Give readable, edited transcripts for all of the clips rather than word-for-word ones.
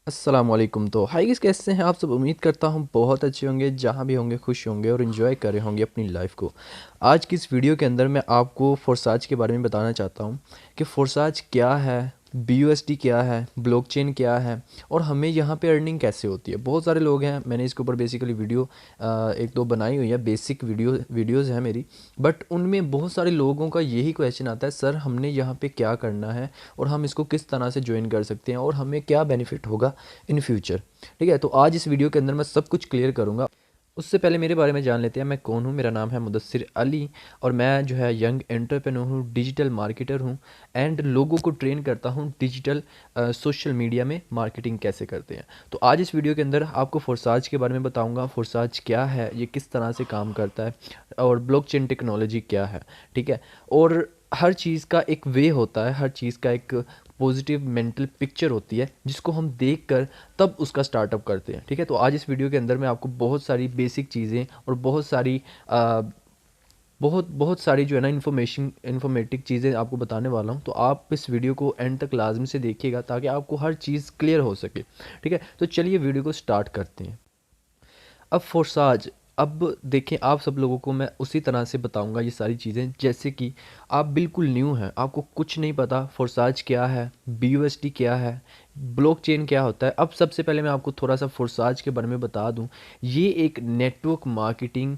अस्सलामुअलैकुम। तो hi guys, कैसे हैं आप सब? उम्मीद करता हूँ बहुत अच्छे होंगे, जहाँ भी होंगे खुश होंगे और इन्जॉय कर रहे होंगे अपनी लाइफ को। आज की इस वीडियो के अंदर मैं आपको फोर्साज के बारे में बताना चाहता हूँ कि फोर्साज क्या है, BUSD क्या है, ब्लॉकचेन क्या है और हमें यहाँ पे अर्निंग कैसे होती है। बहुत सारे लोग हैं, मैंने इसके ऊपर बेसिकली वीडियो एक दो बनाई हुई है, बेसिक वीडियोज़ हैं मेरी। बट उनमें बहुत सारे लोगों का यही क्वेश्चन आता है, सर हमने यहाँ पे क्या करना है और हम इसको किस तरह से ज्वाइन कर सकते हैं और हमें क्या बेनिफिट होगा इन फ्यूचर। ठीक है, तो आज इस वीडियो के अंदर मैं सब कुछ क्लियर करूँगा। उससे पहले मेरे बारे में जान लेते हैं, मैं कौन हूँ। मेरा नाम है मुदस्सिर अली और मैं जो है यंग एंटरप्रेन्योर हूँ, डिजिटल मार्केटर हूँ एंड लोगों को ट्रेन करता हूँ डिजिटल सोशल मीडिया में मार्केटिंग कैसे करते हैं। तो आज इस वीडियो के अंदर आपको फोर्साज के बारे में बताऊँगा, फोर्साज क्या है, ये किस तरह से काम करता है और ब्लॉकचेन टेक्नोलॉजी क्या है। ठीक है, और हर चीज़ का एक वे होता है, हर चीज़ का एक पॉजिटिव मेंटल पिक्चर होती है जिसको हम देख कर तब उसका स्टार्टअप करते हैं। ठीक है, तो आज इस वीडियो के अंदर मैं आपको बहुत सारी बेसिक चीज़ें और बहुत सारी बहुत बहुत सारी जो है ना इन्फॉर्मेटिव चीज़ें आपको बताने वाला हूँ। तो आप इस वीडियो को एंड तक लाजमी से देखिएगा ताकि आपको हर चीज़ क्लियर हो सके। ठीक है, तो चलिए वीडियो को स्टार्ट करते हैं। अब फोर्साज, अब देखें, आप सब लोगों को मैं उसी तरह से बताऊंगा ये सारी चीज़ें जैसे कि आप बिल्कुल न्यू हैं, आपको कुछ नहीं पता फोर्साज क्या है, BUSD क्या है, ब्लॉकचेन क्या होता है। अब सबसे पहले मैं आपको थोड़ा सा फोर्साज के बारे में बता दूं। ये एक नेटवर्क मार्केटिंग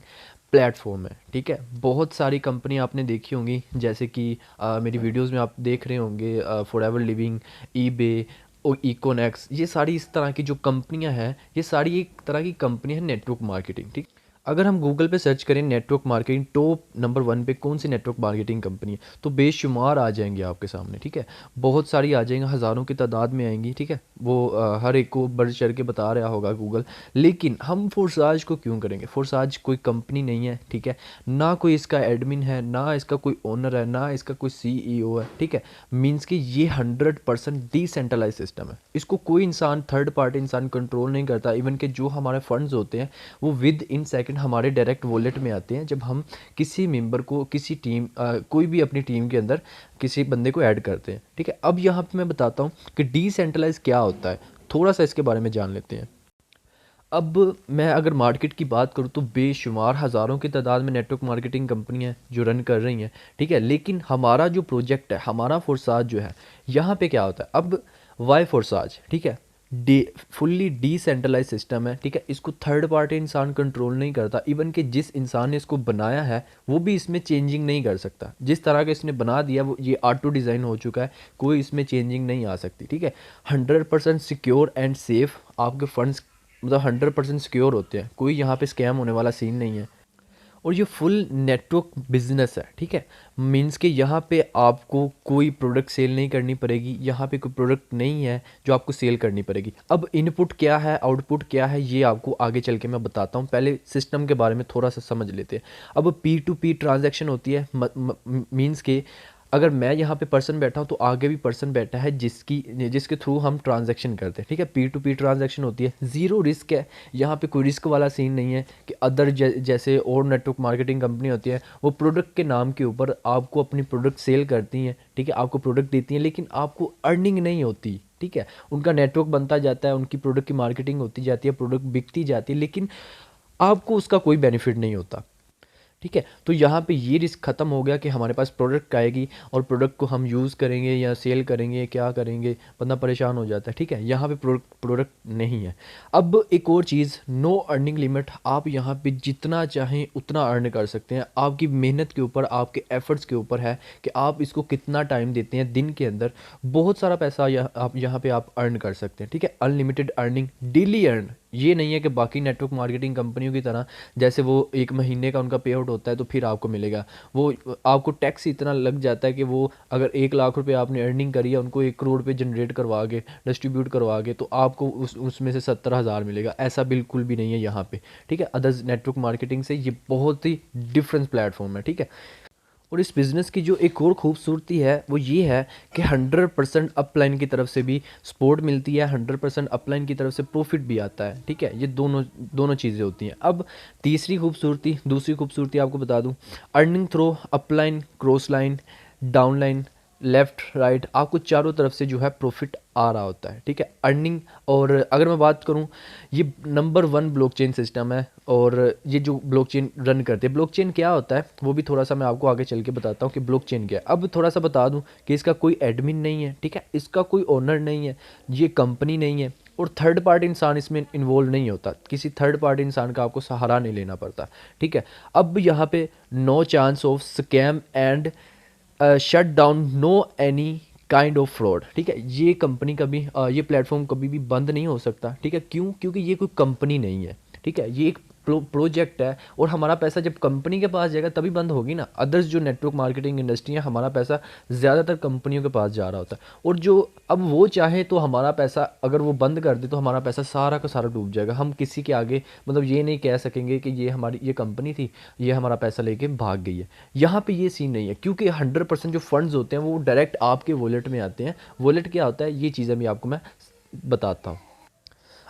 प्लेटफॉर्म है। ठीक है, बहुत सारी कंपनी आपने देखी होंगी, जैसे कि मेरी वीडियोस में आप देख रहे होंगे, फॉरएवर लिविंग, ईबे और इकोनेक्स, ये सारी इस तरह की जो कंपनियां हैं, ये सारी एक तरह की कंपनी है नेटवर्क मार्केटिंग। ठीक, अगर हम गूगल पे सर्च करें नेटवर्क मार्केटिंग, टॉप नंबर 1 पे कौन सी नेटवर्क मार्केटिंग कंपनी है, तो बेशुमार आ जाएंगे आपके सामने। ठीक है, बहुत सारी आ जाएंगी, हज़ारों की तादाद में आएंगी। ठीक है, वो हर एक को बढ़ चढ़ के बता रहा होगा गूगल। लेकिन हम फोर्साज को क्यों करेंगे? फोर्साज कोई कंपनी नहीं है। ठीक है, ना कोई इसका एडमिन है, ना इसका कोई ओनर है, ना इसका कोई CEO है। ठीक है, मीन्स कि ये 100% डिसेंट्रलाइज सिस्टम है। इसको कोई इंसान, थर्ड पार्टी इंसान कंट्रोल नहीं करता। इवन के जो हमारे फंड्स होते हैं वो विद इन सेकंड हमारे डायरेक्ट वॉलेट में आते हैं जब हम किसी मेंबर को, किसी टीम, कोई भी अपनी टीम के अंदर किसी बंदे को ऐड करते हैं। ठीक है, अब यहाँ पे मैं बताता हूँ कि डिसेंट्रलाइज क्या होता है, थोड़ा सा इसके बारे में जान लेते हैं। अब मैं अगर मार्केट की बात करूँ तो बेशुमार हज़ारों की तादाद में नेटवर्क मार्केटिंग कंपनियां जो रन कर रही हैं। ठीक है, लेकिन हमारा जो प्रोजेक्ट है, हमारा फोर्साज जो है, यहाँ पे क्या होता है? अब वाई फोर्साज, ठीक है, डी फुल्ली डिसेंट्रलाइज सिस्टम है। ठीक है, इसको थर्ड पार्टी इंसान कंट्रोल नहीं करता। इवन कि जिस इंसान ने इसको बनाया है वो भी इसमें चेंजिंग नहीं कर सकता। जिस तरह का इसने बना दिया वो ये ऑटो डिज़ाइन हो चुका है, कोई इसमें चेंजिंग नहीं आ सकती। ठीक है, 100% सिक्योर एंड सेफ आपके फंड्स, मतलब 100% सिक्योर होते हैं, कोई यहाँ पे स्कैम होने वाला सीन नहीं है। और ये फुल नेटवर्क बिजनेस है। ठीक है, मीन्स कि यहाँ पे आपको कोई प्रोडक्ट सेल नहीं करनी पड़ेगी, यहाँ पे कोई प्रोडक्ट नहीं है जो आपको सेल करनी पड़ेगी। अब इनपुट क्या है, आउटपुट क्या है, ये आपको आगे चल के मैं बताता हूँ। पहले सिस्टम के बारे में थोड़ा सा समझ लेते हैं। अब P2P ट्रांजैक्शन होती है, मीन्स के अगर मैं यहाँ पे पर्सन बैठा हूँ तो आगे भी पर्सन बैठा है जिसके थ्रू हम ट्रांजैक्शन करते हैं। ठीक है, P2P ट्रांजैक्शन होती है, ज़ीरो रिस्क है, यहाँ पे कोई रिस्क वाला सीन नहीं है कि अदर जैसे और नेटवर्क मार्केटिंग कंपनी होती है, वो प्रोडक्ट के नाम के ऊपर आपको अपनी प्रोडक्ट सेल करती हैं। ठीक है, आपको प्रोडक्ट देती हैं लेकिन आपको अर्निंग नहीं होती। ठीक है, उनका नेटवर्क बनता जाता है, उनकी प्रोडक्ट की मार्केटिंग होती जाती है, प्रोडक्ट बिकती जाती है, लेकिन आपको उसका कोई बेनिफिट नहीं होता। ठीक है, तो यहाँ पे ये रिस्क ख़त्म हो गया कि हमारे पास प्रोडक्ट आएगी और प्रोडक्ट को हम यूज़ करेंगे या सेल करेंगे, क्या करेंगे, बंदा परेशान हो जाता है। ठीक है, यहाँ पे प्रोडक्ट नहीं है। अब एक और चीज़, नो अर्निंग लिमिट। आप यहाँ पे जितना चाहें उतना अर्न कर सकते हैं, आपकी मेहनत के ऊपर, आपके एफर्ट्स के ऊपर है कि आप इसको कितना टाइम देते हैं। दिन के अंदर बहुत सारा पैसा आप यहाँ पे आप अर्न कर सकते हैं। ठीक है, अनलिमिटेड अर्निंग, डेली अर्न। ये नहीं है कि बाकी नेटवर्क मार्केटिंग कंपनियों की तरह जैसे वो एक महीने का उनका पे आउट होता है तो फिर आपको मिलेगा। वो आपको टैक्स इतना लग जाता है कि वो अगर 1 लाख रुपए आपने अर्निंग करी है, उनको 1 करोड़ पे जनरेट करवा के, डिस्ट्रीब्यूट करवा के, तो आपको उसमें से 70,000 मिलेगा। ऐसा बिल्कुल भी नहीं है यहाँ पे। ठीक है, अदर्स नेटवर्क मार्केटिंग से ये बहुत ही डिफरेंट प्लेटफॉर्म है। ठीक है, और इस बिज़नेस की जो एक और खूबसूरती है वो ये है कि 100% अपलाइन की तरफ से भी सपोर्ट मिलती है, 100% अपलाइन की तरफ से प्रॉफिट भी आता है। ठीक है, ये दोनों दोनों चीज़ें होती हैं। अब दूसरी खूबसूरती आपको बता दूं, earning through upline, cross line, downline, left right आपको चारों तरफ से जो है प्रॉफिट आ रहा होता है, ठीक है, अर्निंग। और अगर मैं बात करूं, ये नंबर 1 ब्लॉकचेन सिस्टम है। और ये जो ब्लॉकचेन रन करते हैं, ब्लॉकचेन क्या होता है वो भी थोड़ा सा मैं आपको आगे चल के बताता हूँ कि ब्लॉकचेन क्या है। अब थोड़ा सा बता दूं कि इसका कोई एडमिन नहीं है, ठीक है, इसका कोई ओनर नहीं है, ये कंपनी नहीं है, और थर्ड पार्टी इंसान इसमें इन्वॉल्व नहीं होता, किसी थर्ड पार्टी इंसान का आपको सहारा नहीं लेना पड़ता, ठीक है। अब यहाँ पे no chance of scam and shut down, no any kind of fraud, ठीक है। ये कंपनी कभी ये प्लेटफॉर्म कभी भी बंद नहीं हो सकता, ठीक है। क्यों? क्योंकि ये कोई कंपनी नहीं है, ठीक है, ये एक प्रोजेक्ट है। और हमारा पैसा जब कंपनी के पास जाएगा तभी बंद होगी ना। अदर्स जो नेटवर्क मार्केटिंग इंडस्ट्री है, हमारा पैसा ज़्यादातर कंपनियों के पास जा रहा होता है, और जो अब वो चाहे तो हमारा पैसा अगर वो बंद कर दे तो हमारा पैसा सारा का सारा डूब जाएगा। हम किसी के आगे मतलब ये नहीं कह सकेंगे कि ये हमारी ये कंपनी थी, ये हमारा पैसा लेके भाग गई है। यहाँ पे ये सीन नहीं है, क्योंकि 100% जो फंड्स होते हैं वो डायरेक्ट आपके वॉलेट में आते हैं। वॉलेट क्या होता है, ये चीज़ें भी आपको मैं बताता हूँ।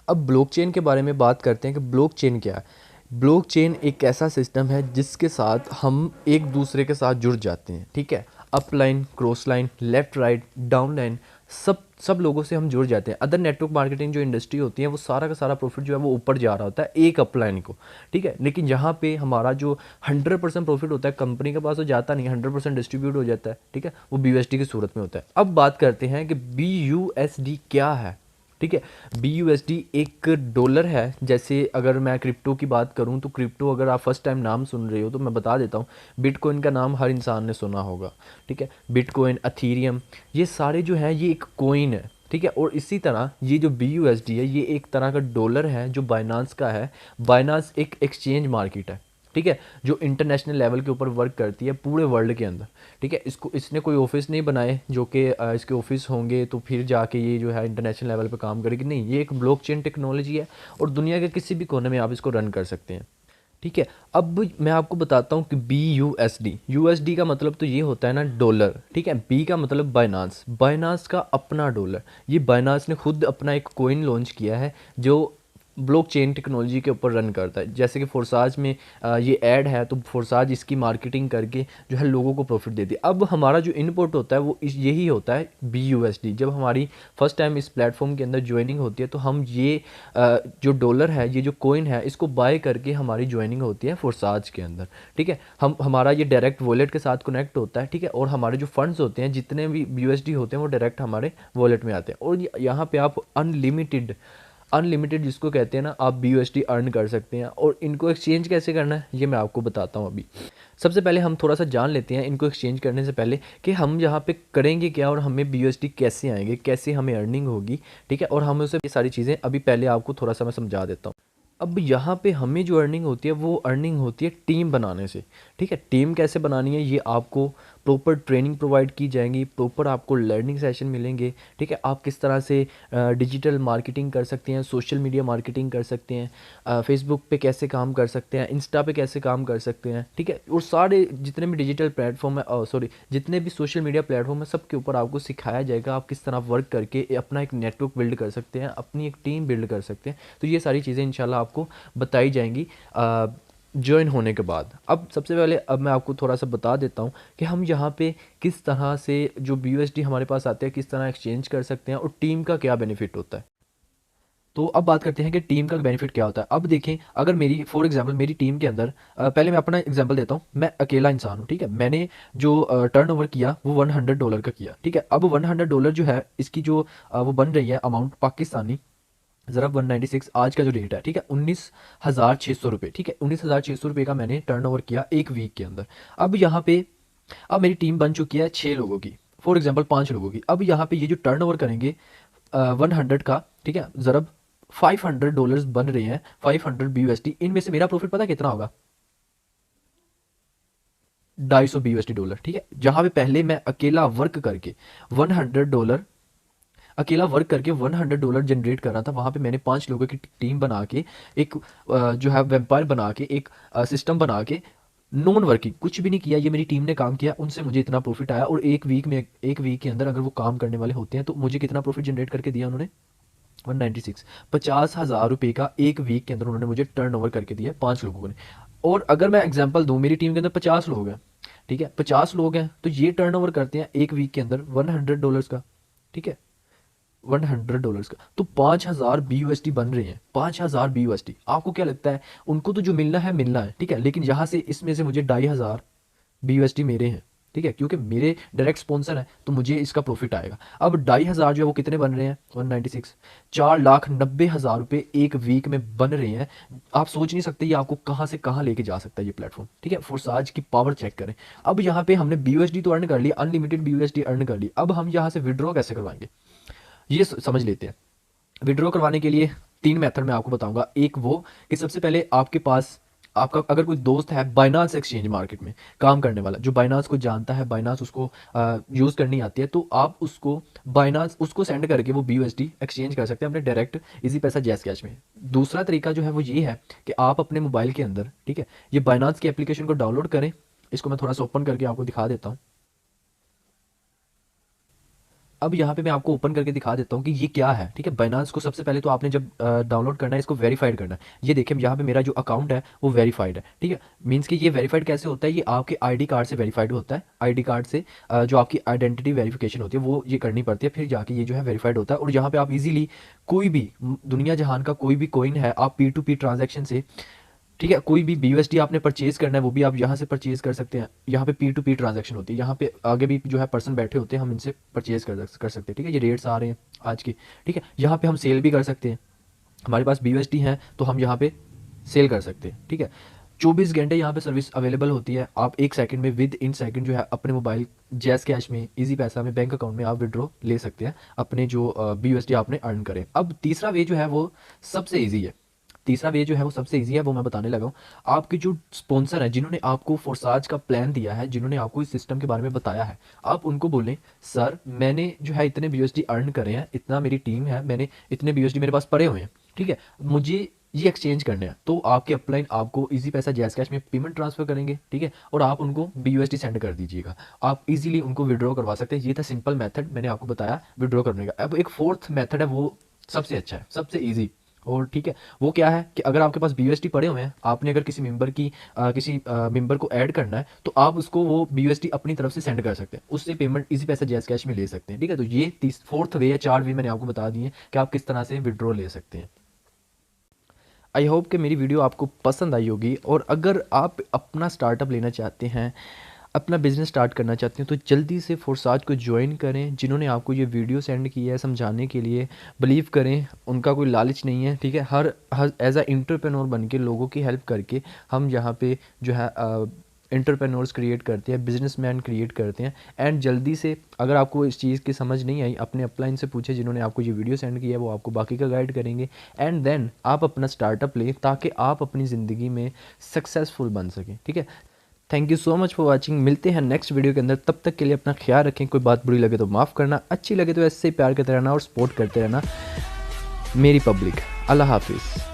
अब ब्लॉकचेन के बारे में बात करते हैं कि ब्लॉकचेन क्या है। ब्लॉकचेन एक ऐसा सिस्टम है जिसके साथ हम एक दूसरे के साथ जुड़ जाते हैं, ठीक है। Up line, cross line, left right, down line, सब लोगों से हम जुड़ जाते हैं। अदर नेटवर्क मार्केटिंग जो इंडस्ट्री होती है वो सारा का सारा प्रॉफिट जो है वो ऊपर जा रहा होता है एक अपलाइन को, ठीक है। लेकिन यहाँ पे हमारा जो 100% प्रॉफिट होता है कंपनी के पास तो जाता नहीं, 100% डिस्ट्रीब्यूट हो जाता है, ठीक है, वो BUSD की सूरत में होता है। अब बात करते हैं कि BUSD क्या है, ठीक है। BUSD एक डॉलर है। जैसे अगर मैं क्रिप्टो की बात करूं तो क्रिप्टो, अगर आप फर्स्ट टाइम नाम सुन रहे हो तो मैं बता देता हूं, बिटकॉइन का नाम हर इंसान ने सुना होगा, ठीक है। बिटकॉइन, अथीरियम, ये सारे जो है ये एक कॉइन है, ठीक है। और इसी तरह ये जो BUSD है ये एक तरह का डॉलर है जो बाइनांस का है। बाइनांस एक एक्सचेंज मार्केट है, ठीक है, जो इंटरनेशनल लेवल के ऊपर वर्क करती है पूरे वर्ल्ड के अंदर, ठीक है। इसको इसने कोई ऑफिस नहीं बनाए जो कि इसके ऑफिस होंगे तो फिर जाके ये जो है इंटरनेशनल लेवल पे काम करेगी, नहीं, ये एक ब्लॉकचेन टेक्नोलॉजी है और दुनिया के किसी भी कोने में आप इसको रन कर सकते हैं, ठीक है। अब मैं आपको बताता हूँ कि BUSD का मतलब तो ये होता है ना डॉलर, ठीक है। बी का मतलब बाइनांस, बाइनांस का अपना डॉलर। ये बाइनांस ने खुद अपना एक कॉइन लॉन्च किया है जो ब्लॉकचेन टेक्नोलॉजी के ऊपर रन करता है। जैसे कि फोर्साज में ये ऐड है तो फोर्साज इसकी मार्केटिंग करके जो है लोगों को प्रॉफिट देती है। अब हमारा जो इनपुट होता है वो यही होता है BUSD। जब हमारी फर्स्ट टाइम इस प्लेटफॉर्म के अंदर ज्वाइनिंग होती है तो हम ये जो डॉलर है, ये जो कॉइन है, इसको बाय करके हमारी ज्वाइनिंग होती है फोर्साज के अंदर, ठीक है। हमारा ये डायरेक्ट वॉलेट के साथ कनेक्ट होता है, ठीक है। और हमारे जो फंड्स होते हैं जितने भी BUSD होते हैं वो डायरेक्ट हमारे वॉलेट में आते हैं। और यहाँ पे आप अनलिमिटेड अनलिमिटेड जिसको कहते हैं ना, आप BUSD अर्न कर सकते हैं। और इनको एक्सचेंज कैसे करना है ये मैं आपको बताता हूँ अभी। सबसे पहले हम थोड़ा सा जान लेते हैं इनको एक्सचेंज करने से पहले कि हम यहाँ पे करेंगे क्या और हमें BUSD कैसे आएंगे, कैसे हमें अर्निंग होगी, ठीक है। और हम उसे ये सारी चीज़ें अभी पहले आपको थोड़ा सा मैं समझा देता हूँ। अब यहाँ पे हमें जो अर्निंग होती है वो अर्निंग होती है टीम बनाने से, ठीक है। टीम कैसे बनानी है ये आपको प्रॉपर ट्रेनिंग प्रोवाइड की जाएंगी, प्रॉपर आपको लर्निंग सेशन मिलेंगे, ठीक है। आप किस तरह से डिजिटल मार्केटिंग कर सकते हैं, सोशल मीडिया मार्केटिंग कर सकते हैं, फेसबुक पे कैसे काम कर सकते हैं, इंस्टा पे कैसे काम कर सकते हैं, ठीक है। और सारे जितने भी डिजिटल प्लेटफॉर्म है, सॉरी, जितने भी सोशल मीडिया प्लेटफॉर्म है, सबके ऊपर आपको सिखाया जाएगा आप किस तरह वर्क करके अपना एक नेटवर्क बिल्ड कर सकते हैं, अपनी एक टीम बिल्ड कर सकते हैं। तो ये सारी चीज़ें इंशाल्लाह आपको बताई जाएंगी ज्वाइन होने के बाद। अब सबसे पहले अब मैं आपको थोड़ा सा बता देता हूँ कि हम यहाँ पे किस तरह से जो BUSD हमारे पास आते हैं किस तरह एक्सचेंज कर सकते हैं और टीम का क्या बेनिफिट होता है। तो अब बात करते हैं कि टीम का बेनिफिट क्या होता है। अब देखें, अगर मेरी फॉर एग्जांपल मेरी टीम के अंदर पहले मैं अपना एग्जांपल देता हूँ, मैं अकेला इंसान हूँ, ठीक है। मैंने जो टर्नओवर किया वो $100 का किया, ठीक है। अब $100 जो है इसकी जो वो बन रही है अमाउंट पाकिस्तानी ज़रब 196 आज का जो रेट है, ठीक है, 19,600 रुपये, ठीक है। 19,600 रुपये का मैंने टर्नओवर किया एक वीक के अंदर। अब यहाँ पे अब मेरी टीम बन चुकी है 6 लोगों की, फॉर एग्जांपल 5 लोगों की। अब यहाँ पे ये जो टर्नओवर करेंगे 100 का, ठीक है, ज़रब $500 बन रहे हैं, 500 BUSD। इनमें से मेरा प्रॉफिट पता कितना होगा? 250 BUSD, ठीक है। जहाँ पे पहले मैं अकेला वर्क करके $100 अकेला वर्क करके $100 जनरेट कर रहा था, वहाँ पे मैंने 5 लोगों की टीम बना के एक जो है वेम्पायर बना के एक सिस्टम बना के नॉन वर्किंग कुछ भी नहीं किया, ये मेरी टीम ने काम किया, उनसे मुझे इतना प्रॉफिट आया। और एक वीक के अंदर अगर वो काम करने वाले होते हैं तो मुझे कितना प्रॉफिट जनरेट करके दिया उन्होंने? 196, 50,000 रुपये का एक वीक के अंदर उन्होंने मुझे टर्न ओवर करके दिया 5 लोगों ने। और अगर मैं एग्जांपल दूं, मेरी टीम के अंदर 50 लोग हैं, ठीक है, 50 लोग हैं तो ये टर्नओवर करते हैं एक वीक के अंदर $100 का, ठीक है, $100 का, तो 5,000 BUSD बन रहे हैं, 5,000 BUSD। आपको क्या लगता है, उनको तो जो मिलना है, ठीक है, लेकिन यहाँ से इसमें से मुझे 2,500 BUSD मेरे हैं, ठीक है, क्योंकि मेरे डायरेक्ट स्पॉन्सर है तो मुझे इसका प्रॉफिट आएगा। अब 2,500 जो है वो कितने बन रहे हैं, 196, 4,90,000 रुपये एक वीक में बन रहे हैं। आप सोच नहीं सकते ये आपको कहाँ से कहाँ लेके जा सकता है ये प्लेटफॉर्म, ठीक है। फोर्साज की पावर चेक करें। अब यहाँ पे हमने BUSD तो अर्न कर लिया, अनलिमिटेड BUSD अर्न कर लिया। अब हम यहाँ से विड्रॉ कैसे करवाएंगे ये समझ लेते हैं। विड्रॉ करवाने के लिए 3 मेथड मैं आपको बताऊंगा। एक वो कि सबसे पहले आपके पास आपका अगर कोई दोस्त है बाइनांस एक्सचेंज मार्केट में काम करने वाला, जो बाइनांस को जानता है, बाइनांस उसको यूज़ करनी आती है, तो आप उसको बाइनांस उसको सेंड करके वो BUSD एक्सचेंज कर सकते हैं अपने डायरेक्ट इजी पैसा जैस कैश में। दूसरा तरीका जो है वो ये है कि आप अपने मोबाइल के अंदर, ठीक है, ये बाइनांस की एप्लीकेशन को डाउनलोड करें। इसको मैं थोड़ा सा ओपन करके आपको दिखा देता हूँ। अब यहाँ पे मैं आपको ओपन करके दिखा देता हूँ कि ये क्या है, ठीक है। बाइनांस को सबसे पहले तो आपने जब डाउनलोड करना है, इसको वेरीफाइड करना है। ये देखिए यहाँ पे मेरा जो अकाउंट है वो वेरीफाइड है, ठीक है। मीन्स कि ये वेरीफाइड कैसे होता है, ये आपके आईडी कार्ड से वेरीफाइड होता है। आईडी कार्ड से जो आपकी आइडेंटिटी वेरिफिकेशन होती है वो ये करनी पड़ती है, फिर जाके ये जो है वेरीफाइड होता है। और यहाँ पे आप इजीली कोई भी दुनिया जहान का कोई भी कॉइन है, आप P2P ट्रांजेक्शन से, ठीक है, कोई भी BUSD आपने परचेज करना है वो भी आप यहाँ से परचेज कर सकते हैं। यहाँ पे P2P ट्रांजैक्शन होती है, यहाँ पे आगे भी जो है पर्सन बैठे होते हैं, हम इनसे परचेज कर सकते हैं, ठीक है। ये रेट्स आ रहे हैं आज के, ठीक है। यहाँ पे हम सेल भी कर सकते हैं, हमारे पास BUSD हैं तो हम यहाँ पे सेल कर सकते हैं, ठीक है। 24 घंटे यहाँ पे सर्विस अवेलेबल होती है। आप 1 सेकंड में विद इन सेकंड जो है अपने मोबाइल जैस कैश में, इजी पैसा में, बैंक अकाउंट में आप विड्रॉ ले सकते हैं अपने जो BUSD आपने अर्न करें। अब तीसरा वे जो है वो सबसे ईजी है। तीसरा वे जो है वो सबसे ईजी है, वो मैं बताने लगा हूँ। आपके जो स्पॉन्सर हैं, जिन्होंने आपको फोर्साज का प्लान दिया है, जिन्होंने आपको इस सिस्टम के बारे में बताया है, आप उनको बोलें सर मैंने जो है इतने BUSD अर्न करे हैं, इतना मेरी टीम है, मैंने इतने BUSD मेरे पास पड़े हुए हैं, ठीक है, मुझे ये एक्सचेंज करने हैं। तो आपके अपलाइन आपको इजी पैसा जैस कैश में पेमेंट ट्रांसफर करेंगे, ठीक है, और आप उनको BUSD सेंड कर दीजिएगा। आप इजीली उनको विड्रॉ करवा सकते हैं। ये था सिंपल मेथड, मैंने आपको बताया विड्रॉ करने का। अब एक फोर्थ मेथड है, वो सबसे अच्छा है, सबसे ईजी, और ठीक है, वो क्या है कि अगर आपके पास BUSD पड़े हुए हैं, आपने अगर किसी मेंबर को ऐड करना है, तो आप उसको वो BUSD अपनी तरफ से सेंड कर सकते हैं, उससे पेमेंट इजी पैसा जैस कैश में ले सकते हैं, ठीक है। तो ये फोर्थ वे या 4 वे मैंने आपको बता दिए कि आप किस तरह से विड्रॉ ले सकते हैं। आई होप कि मेरी वीडियो आपको पसंद आई होगी, और अगर आप अपना स्टार्टअप लेना चाहते हैं, अपना बिज़नेस स्टार्ट करना चाहते हैं, तो जल्दी से फोर्साज को ज्वाइन करें। जिन्होंने आपको ये वीडियो सेंड किया है समझाने के लिए, बिलीव करें उनका कोई लालच नहीं है, ठीक है। हर एज अ एंटरप्रेन्योर बन के लोगों की हेल्प करके हम यहाँ पे जो है एंटरप्रेन्योर्स क्रिएट करते हैं, बिजनेसमैन क्रिएट करते हैं। एंड जल्दी से अगर आपको इस चीज़ की समझ नहीं आई, अपने अपलाइन से पूछे जिन्होंने आपको ये वीडियो सेंड किया है, वो आपको बाकी का गाइड करेंगे। एंड देन आप अपना स्टार्टअप लें ताकि आप अपनी ज़िंदगी में सक्सेसफुल बन सकें, ठीक है। Thank you so much for watching. मिलते हैं नेक्स्ट वीडियो के अंदर, तब तक के लिए अपना ख्याल रखें। कोई बात बुरी लगे तो माफ़ करना, अच्छी लगे तो ऐसे ही प्यार करते रहना और सपोर्ट करते रहना मेरी पब्लिक। अल्लाह हाफिज़।